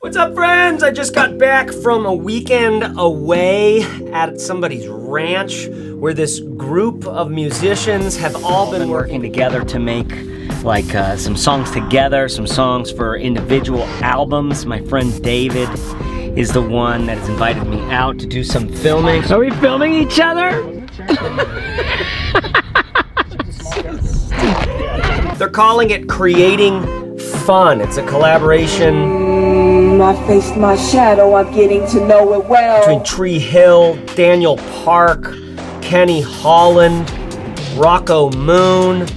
What's up, friends? I just got back from a weekend away at somebody's ranch where this group of musicians have all been working together to make like some songs together, some songs for individual albums. My friend David is the one that has invited me out to do some filming. Are we filming each other? They're calling it Creating Fun. It's a collaboration I faced my shadow, I'm getting to know it well. between Tree Hill, Daniel Park, Kenny Holland, Rocco Moon,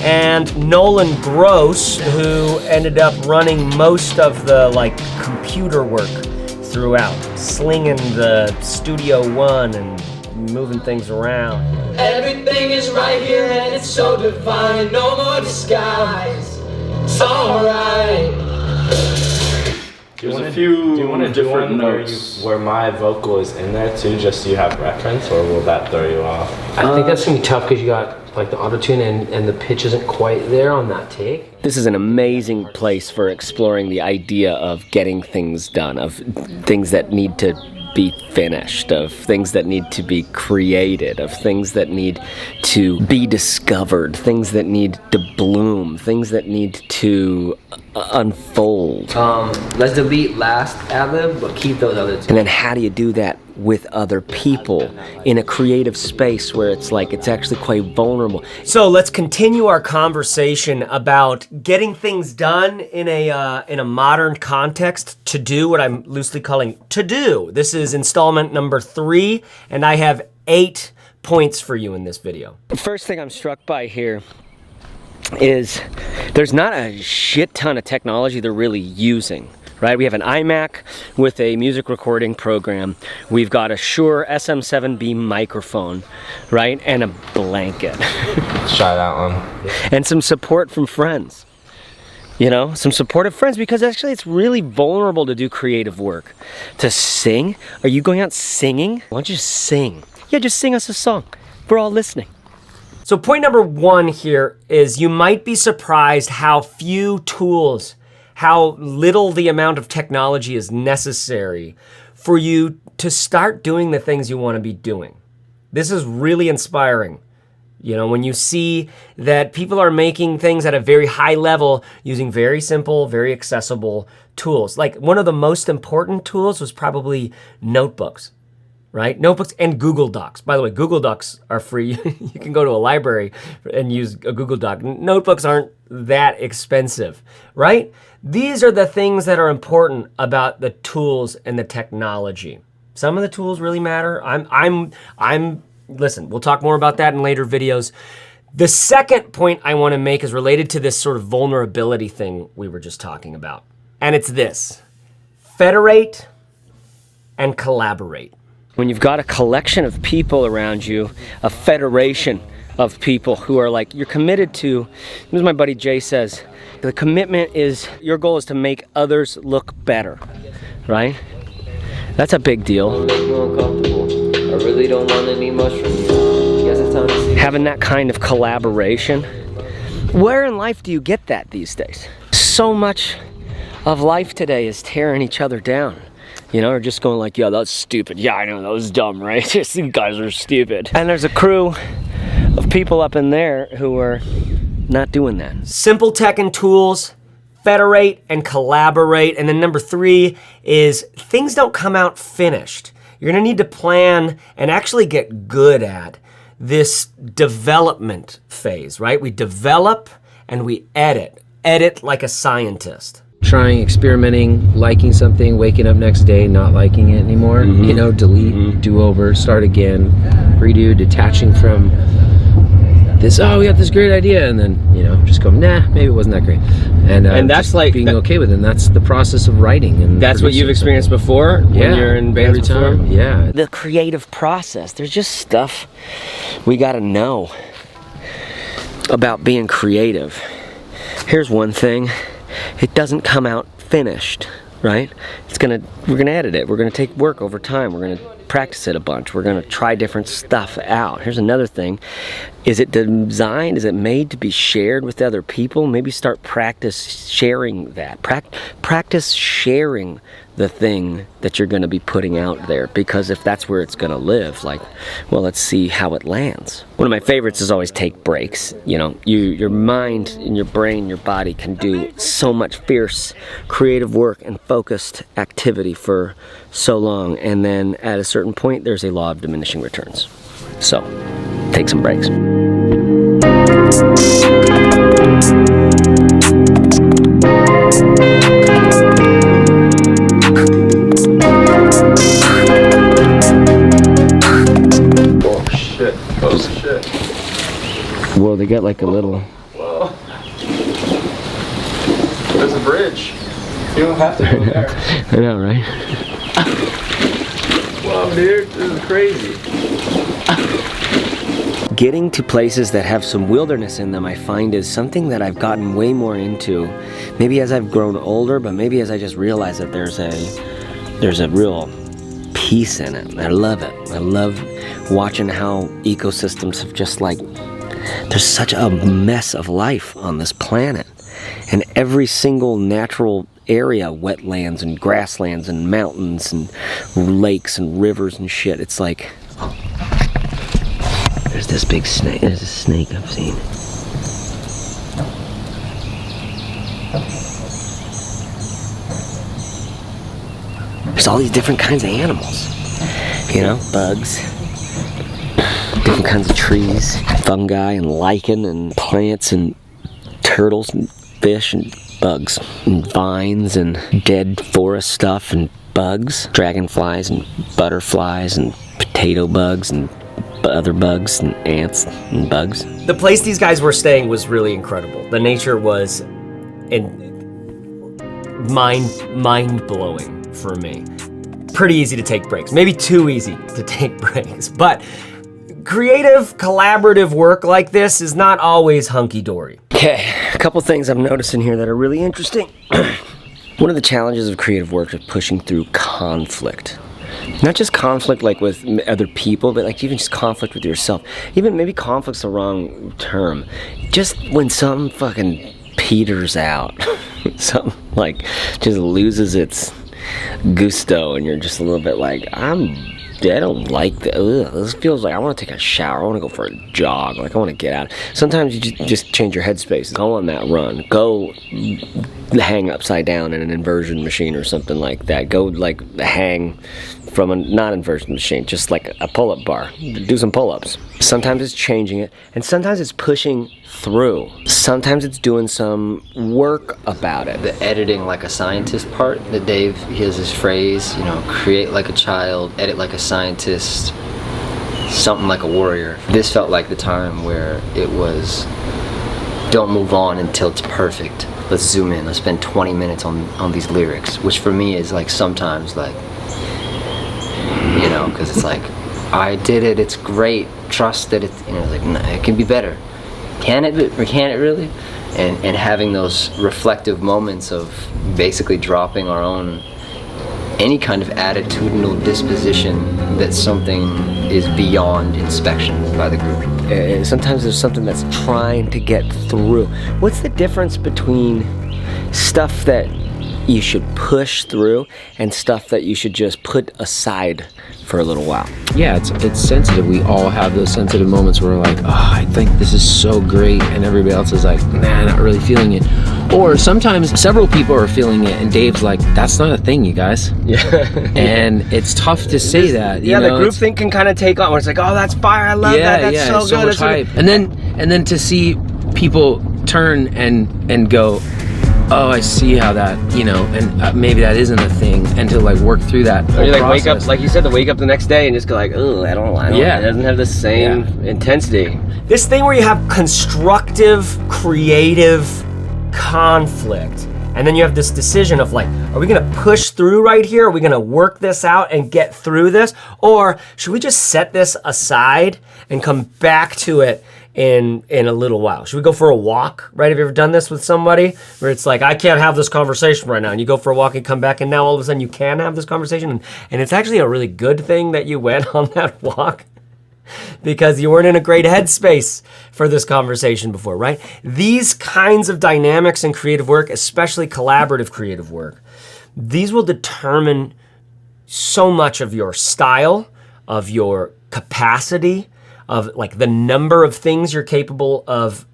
and Nolan Gross, who ended up running most of the computer work throughout, slinging the Studio One and moving things around. Everything is right here and it's so divine. No more disguise. It's alright. There's a few different notes where my vocal is in there too, just so you have reference, or will that throw you off? I think that's gonna be tough because you got like the auto-tune and the pitch isn't quite there on that take. This is an amazing place for exploring the idea of getting things done, of things that need to be finished, of things that need to be created, of things that need to be discovered, things that need to bloom, things that need to unfold. Let's delete last ad-lib, but keep those other two. And then how do you do that with other people in a creative space where it's actually quite vulnerable? So let's continue our conversation about getting things done in a modern context, to do what I'm loosely calling to do. This is installment number 3, and I have 8 points for you in this video. The first thing I'm struck by here is there's not a shit ton of technology they're really using. Right, we have an iMac with a music recording program. We've got a Shure SM7B microphone, right, and a blanket. Let's try that one. And some support from friends. You know, some supportive friends, because actually it's really vulnerable to do creative work. To sing? Are you going out singing? Why don't you sing? Yeah, just sing us a song. We're all listening. So point number 1 here is you might be surprised how few tools, how little the amount of technology is necessary for you to start doing the things you want to be doing. This is really inspiring. You know, when you see that people are making things at a very high level using very simple, very accessible tools. Like, one of the most important tools was probably notebooks, right? Notebooks and Google Docs. By the way, Google Docs are free. You can go to a library and use a Google Doc. Notebooks aren't that expensive, right? These are the things that are important about the tools and the technology. Some of the tools really matter. Listen, we'll talk more about that in later videos. The second point I want to make is related to this sort of vulnerability thing we were just talking about. And it's this: federate and collaborate. When you've got a collection of people around you, a federation of people who are you're committed to, as my buddy Jay says, the commitment is, your goal is to make others look better, right? That's a big deal. Make you uncomfortable. I really don't want any mushrooms. Guess it's time to see. Having that kind of collaboration. Where in life do you get that these days? So much of life today is tearing each other down. You know, or just going yeah, that's stupid. Yeah, I know, that was dumb, right? These guys are stupid. And there's a crew of people up in there who are not doing that. Simple tech and tools, federate and collaborate. And then number 3 is things don't come out finished. You're gonna need to plan and actually get good at this development phase, right? We develop and we edit like a scientist. Trying, experimenting, liking something, waking up next day, not liking it anymore. Mm-hmm. You know, delete, do over, start again, redo, detaching from this, oh, we got this great idea, and then, you know, just go, nah, maybe it wasn't that great. And that's being okay with it, and that's the process of writing. And that's what you've experienced before when you're in bands before? Yeah. The creative process, there's just stuff we gotta know about being creative. Here's one thing: it doesn't come out finished, right? We're gonna edit it. We're gonna take work over time. We're gonna practice it a bunch. We're gonna try different stuff out. Here's another thing. Is it designed, is it made to be shared with other people? Maybe start practice sharing that. Practice sharing the thing that you're gonna be putting out there, because if that's where it's gonna live, like, well, let's see how it lands. One of my favorites is always take breaks. You know, your mind and your brain, your body can do so much fierce creative work and focused activity for so long, and then at a certain point there's a law of diminishing returns. So take some breaks. Oh shit. Whoa, they got like a little... Whoa. There's a bridge. You don't have to go there. I know, right? Whoa, dude, this is crazy. Getting to places that have some wilderness in them, I find, is something that I've gotten way more into. Maybe as I've grown older, but maybe as I just realized that there's a real peace in it. I love it. I love watching how ecosystems have just like, there's such a mess of life on this planet. And every single natural area, wetlands and grasslands and mountains and lakes and rivers and shit, it's like, there's this big snake. There's a snake I've seen. There's all these different kinds of animals. You know, bugs, different kinds of trees, fungi and lichen and plants and turtles and fish and bugs and vines and dead forest stuff and bugs, dragonflies and butterflies and potato bugs and other bugs and ants and bugs. The place these guys were staying was really incredible. The nature was mind-blowing for me. Pretty easy to take breaks. Maybe too easy to take breaks. But creative, collaborative work like this is not always hunky-dory. Okay, a couple things I'm noticing here that are really interesting. One of the challenges of creative work is pushing through conflict. Not just conflict like with other people, but like even just conflict with yourself. Even maybe conflict's the wrong term. Just when something fucking peters out. Something like just loses its gusto, and you're just a little bit like, I don't like this. This feels like I want to take a shower. I want to go for a jog. Like I want to get out. Sometimes you just change your headspace. Go on that run. Go hang upside down in an inversion machine or something like that. Go like hang from a not inversion machine, just like a pull-up bar. Do some pull-ups. Sometimes it's changing it, and sometimes it's pushing through. Sometimes it's doing some work about it. The editing like a scientist part that Dave, he has his phrase, you know, create like a child, edit like a scientist, something like a warrior. This felt like the time where it was, don't move on until it's perfect. Let's zoom in, let's spend 20 minutes on these lyrics, which for me is like sometimes like, you know, because it's like, I did it, it's great, trust that it's, you know, like, nah, it can be better. Can it, or can it really? And having those reflective moments of basically dropping our own, any kind of attitudinal disposition that something is beyond inspection by the group. Sometimes there's something that's trying to get through. What's the difference between stuff that you should push through and stuff that you should just put aside for a little while? Yeah, it's sensitive. We all have those sensitive moments where we're like, oh, I think this is so great, and everybody else is like, nah, not really feeling it. Or sometimes several people are feeling it, and Dave's like, that's not a thing, you guys. Yeah. And it's tough to say that. Yeah, the group thing can kind of take on where it's like, oh, that's fire, I love that, that's so good. Much hype. And then to see people turn and go, oh, I see how that, you know, and maybe that isn't a thing, and to like work through that whole or you like process. wake up, like you said, to wake up the next day and just go like, oh, I don't, Yeah. It doesn't have the same intensity. This thing where you have constructive, creative conflict, and then you have this decision of like, are we gonna push through right here? Are we gonna work this out and get through this? Or should we just set this aside and come back to it in a little while? Should we go for a walk, right? Have you ever done this with somebody where it's like, I can't have this conversation right now, and you go for a walk and come back, and now all of a sudden you can have this conversation, and it's actually a really good thing that you went on that walk because you weren't in a great headspace for this conversation before, right? These kinds of dynamics in creative work, especially collaborative creative work, these will determine so much of your style, of your capacity, of like the number of things you're capable of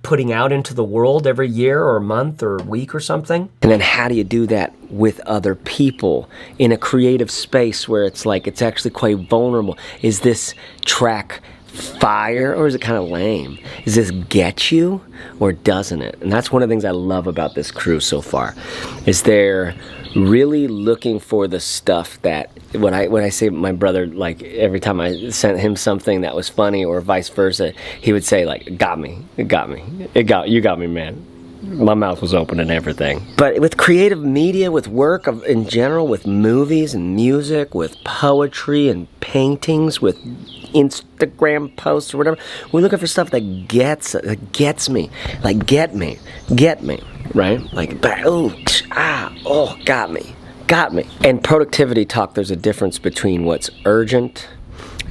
putting out into the world every year or month or week or something. And then how do you do that with other people in a creative space where it's like, it's actually quite vulnerable? Is this track fire or is it kind of lame? Does this get you or doesn't it? And that's one of the things I love about this crew so far, is they're really looking for the stuff that, when I say my brother, like every time I sent him something that was funny or vice versa, he would say like, you got me, man. My mouth was open and everything. But with creative media, with work in general, with movies and music, with poetry and paintings, with Instagram posts or whatever, we're looking for stuff that gets me, like get me, right? Like, got me. And productivity talk, there's a difference between what's urgent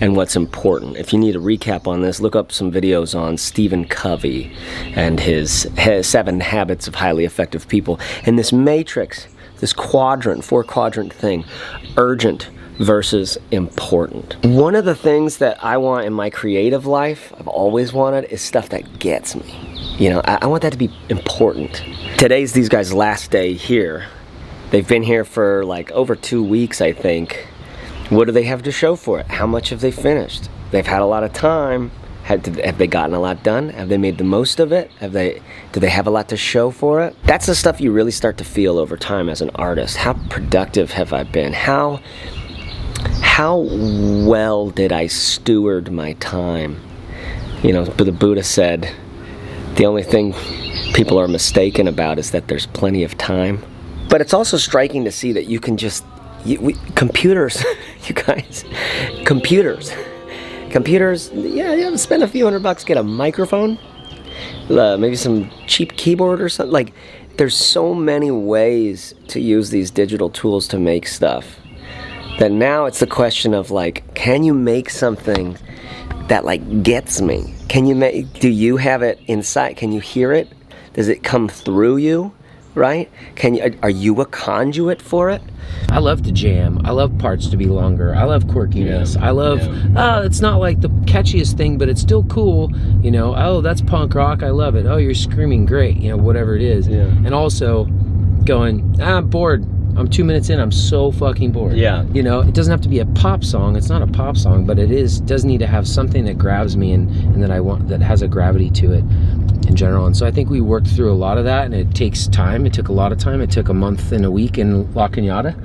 and what's important. If you need a recap on this, look up some videos on Stephen Covey and his 7 Habits of Highly Effective People. And this matrix, this quadrant, 4-quadrant thing, urgent versus important. One of the things that I want in my creative life, I've always wanted, is stuff that gets me. You know, I want that to be important. Today's these guys' last day here. They've been here for like over 2 weeks, I think. What do they have to show for it? How much have they finished? They've had a lot of time. Have they gotten a lot done? Have they made the most of it? Do they have a lot to show for it? That's the stuff you really start to feel over time as an artist. How productive have I been? How well did I steward my time? You know, the Buddha said, the only thing people are mistaken about is that there's plenty of time. But it's also striking to see that you can just, computers, you guys, computers, yeah, spend a few $100, get a microphone, maybe some cheap keyboard or something. Like, there's so many ways to use these digital tools to make stuff that now it's the question of like, can you make something that like gets me? Do you have it inside? Can you hear it? Does it come through you? Right? Are you a conduit for it? I love to jam. I love parts to be longer. I love quirkiness. I love, it's not like the catchiest thing, but it's still cool. You know, oh, that's punk rock. I love it. Oh, you're screaming, great. You know, whatever it is. Yeah. And also going, I'm bored. I'm 2 minutes in, I'm so fucking bored. Yeah. You know, it doesn't have to be a pop song. It's not a pop song, but it does need to have something that grabs me and that I want, that has a gravity to it in general. And so I think we worked through a lot of that, and it takes time. It took a lot of time. It took a month and a week in La Cañada.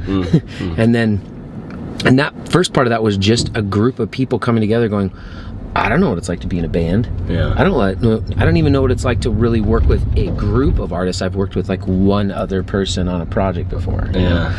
And that first part of that was just a group of people coming together going, I don't know what it's like to be in a band. Yeah. I don't even know what it's like to really work with a group of artists. I've worked with like one other person on a project before. Yeah.